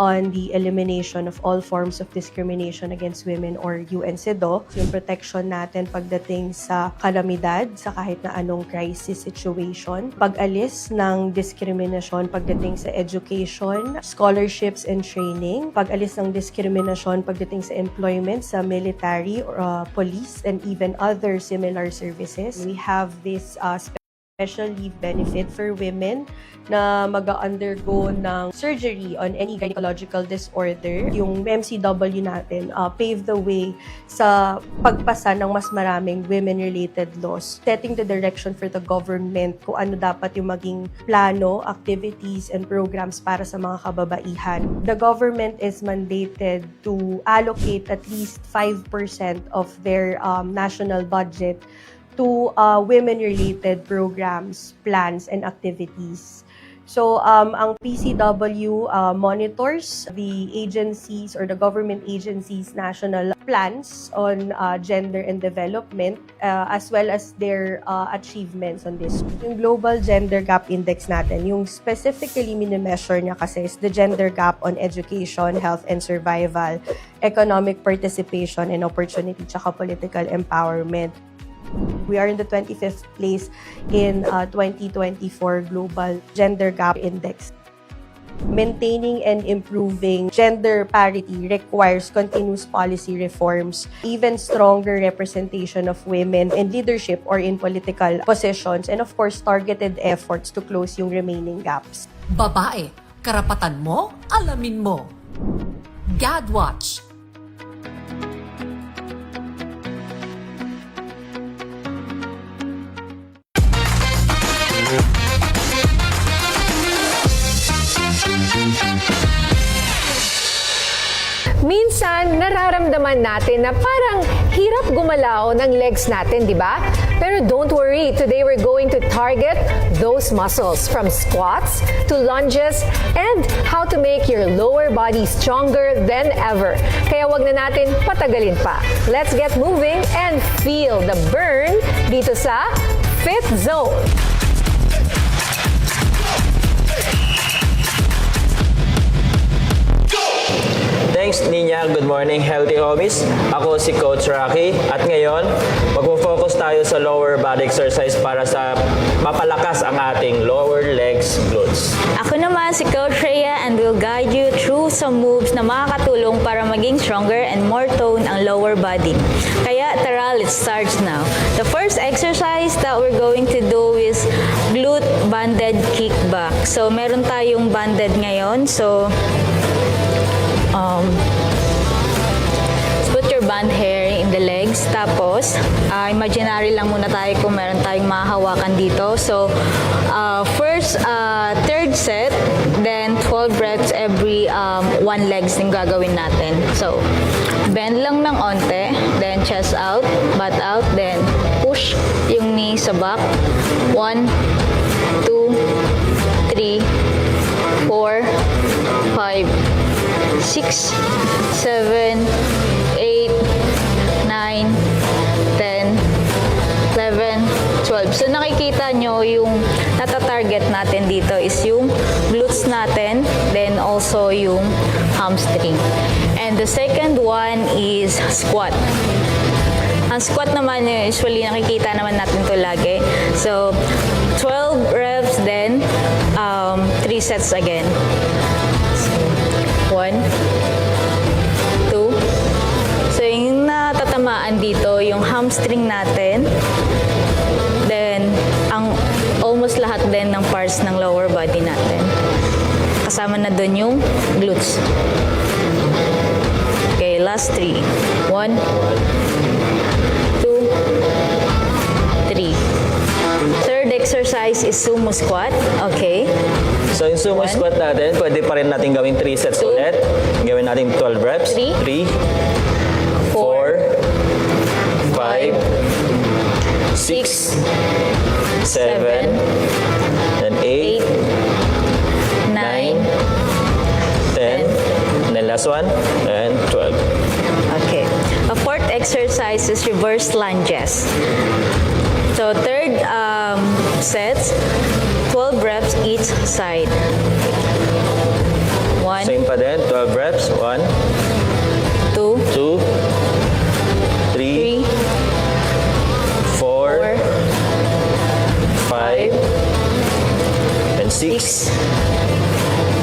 on the Elimination of All Forms of Discrimination Against Women or UNCEDAW. Yung protection natin pagdating sa kalamidad, sa kahit na anong crisis situation. Pag-alis ng diskriminasyon pagdating sa education, scholarships and training. Pag-alis ng diskriminasyon pagdating sa employment, sa military, police, and even other similar services. We have this special leave benefit for women na mag-undergo ng surgery on any gynecological disorder. Yung MCW natin pave the way sa pagpasa ng mas maraming women-related laws, setting the direction for the government kung ano dapat yung maging plano, activities, and programs para sa mga kababaihan. The government is mandated to allocate at least 5% of their national budget to women-related programs, plans, and activities. So, ang PCW monitors the agencies or the government agencies' national plans on gender and development as well as their achievements on this. Yung Global Gender Gap Index natin, yung specifically minimeasure niya kasi is the gender gap on education, health and survival, economic participation and opportunity, tsaka political empowerment. We are in the 25th place in 2024 Global Gender Gap Index. Maintaining and improving gender parity requires continuous policy reforms, even stronger representation of women in leadership or in political positions, and of course, targeted efforts to close yung remaining gaps. Babae, karapatan mo, alamin mo. GADWatch. Minsan, nararamdaman natin na parang hirap gumalaw ng legs natin, di ba? Pero don't worry, today we're going to target those muscles from squats to lunges and how to make your lower body stronger than ever. Kaya wag na natin patagalin pa. Let's get moving and feel the burn dito sa Fit Zone. Thanks, Ninya. Good morning, healthy homies. Ako si Coach Rocky. At ngayon, magpo-focus tayo sa lower body exercise para sa mapalakas ang ating lower legs glutes. Ako naman si Coach Rhea and will guide you through some moves na makakatulong para maging stronger and more toned ang lower body. Kaya tara, let's start now. The first exercise that we're going to do is glute banded kickback. So meron tayong banded ngayon. So put your band hair in the legs. Tapos, imaginary lang muna tayo kung meron tayong mahahawakan dito. So, first, third set, then 12 reps every one legs yung gagawin natin. So, bend lang ng onte, then chest out, butt out, then push yung knee sa back. 1, 2, 3, 4, 5, 6, 7, 8, 9, 10, 11, 12. So nakikita nyo yung tata-target natin dito is yung glutes natin, then also yung hamstring. And the second one is squat. Ang squat naman, usually nakikita naman natin to lagi. So 12 reps, then 3 sets again. 1, 2. So, yung natatamaan dito, yung hamstring natin. Then, ang almost lahat din ng parts ng lower body natin. Kasama na dun yung glutes. Okay, last 3. 1, 2, 3. Third exercise is sumo squat. Okay. So yung sumo squat natin, pwede pa rin natin gawing 3 sets ulit. Gawin natin 12 reps. 3, 4, 5, 6, 7, then 8, 9, 10, and then last one, and 12. Okay. A fourth exercise is reverse lunges. So third sets, 12 reps each side. 1, Same pa din, 12 reps. 1, 2, 2, 3, 3, 4, 5, 5, and 6,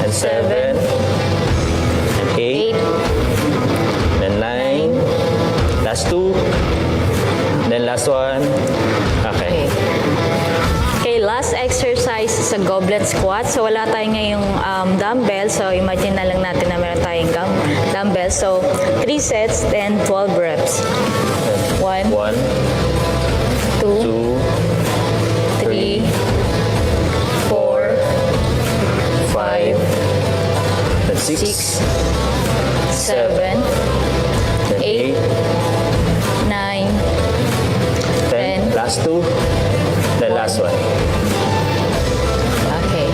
and 7, and 8, 8, then 9, last 2, then last one. Okay. Okay, last exercise is a goblet squat. So, wala tayong ngayong dumbbell. So, imagine na lang natin na meron tayong dumbbell. So, 3 sets, then 12 reps. 1, 1, 2, 3, 4, 5, then 6, 7, then 8, 9, 10, last 2, then last one. Okay.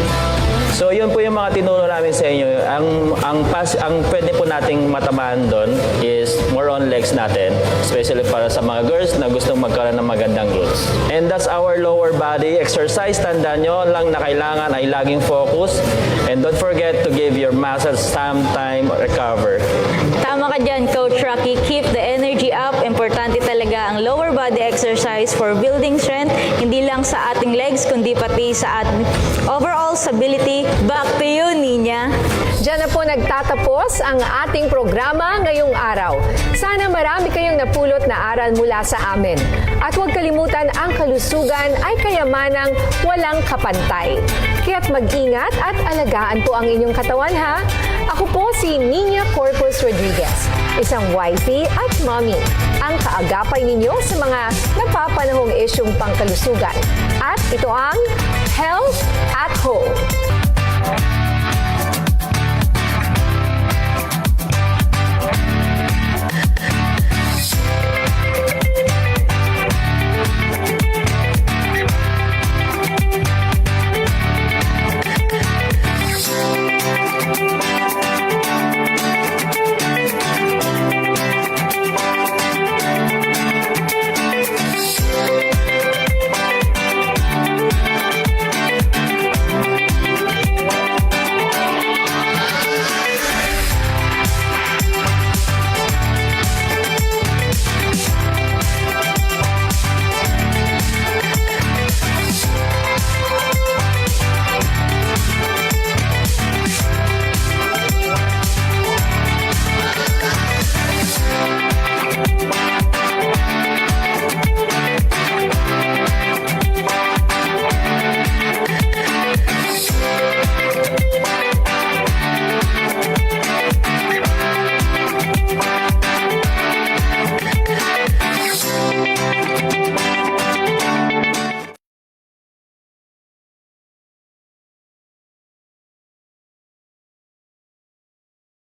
So yun po yung mga tinuro namin sa inyo. Ang pwede po nating matamaan doon is more on legs natin, especially para sa mga girls na gustong magkaroon ng magandang glutes. And that's our lower body exercise. Tandaan nyo lang na kailangan ay laging focus, and don't forget to give your muscles some time recover. Tama ka dyan, Coach Rocky. Keep the energy up. Importante talaga ang lower body exercise for building strength, hindi lang sa ating legs, kundi pati sa ating overall stability. Back to you, Ninya. Diyan na po nagtatapos ang ating programa ngayong araw. Sana marami kayong napulot na aral mula sa amin. At huwag kalimutan, ang kalusugan ay kayamanang walang kapantay. Kaya't mag-ingat at alagaan po ang inyong katawan, ha? Ako po si Ninya Corpus Rodriguez, isang wifey at mommy. Ang kaagapay ninyo sa mga napapanahong isyong pangkalusugan. At ito ang Health at Home.